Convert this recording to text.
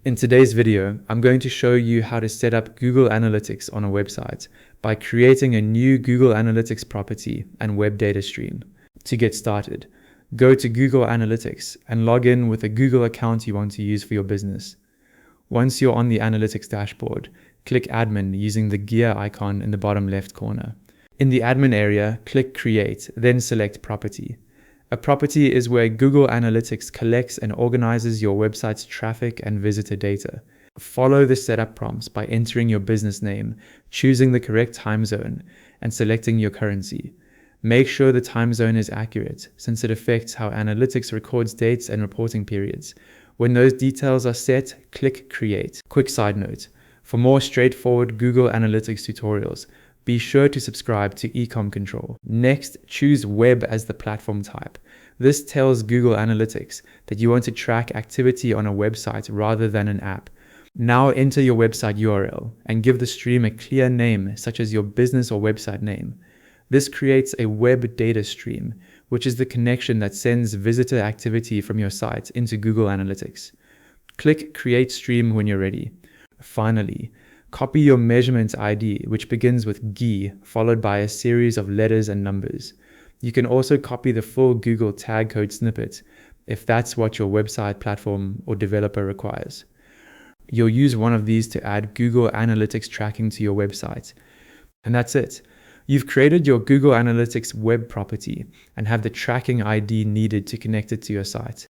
In today's video, I'm going to show you how to set up Google Analytics on a website by creating a new Google Analytics property and web data stream. To get started, go to Google Analytics and log in with a Google account you want to use for your business. Once you're on the Analytics dashboard, click Admin using the gear icon in the bottom left corner. In the Admin area, click Create, then select Property. A property is where Google Analytics collects and organizes your website's traffic and visitor data. Follow the setup prompts by entering your business name, choosing the correct time zone, and selecting your currency. Make sure the time zone is accurate, since it affects how Analytics records dates and reporting periods. When those details are set, click Create. Quick side note, for more straightforward Google Analytics tutorials, be sure to subscribe to Ecom Control. Next, choose Web as the platform type. This tells Google Analytics that you want to track activity on a website rather than an app. Now enter your website URL and give the stream a clear name such as your business or website name. This creates a web data stream, which is the connection that sends visitor activity from your site into Google Analytics. Click Create Stream when you're ready. Finally, copy your measurement ID, which begins with GI, followed by a series of letters and numbers. You can also copy the full Google tag code snippet if that's what your website platform or developer requires. You'll use one of these to add Google Analytics tracking to your website. And that's it. You've created your Google Analytics web property and have the tracking ID needed to connect it to your site.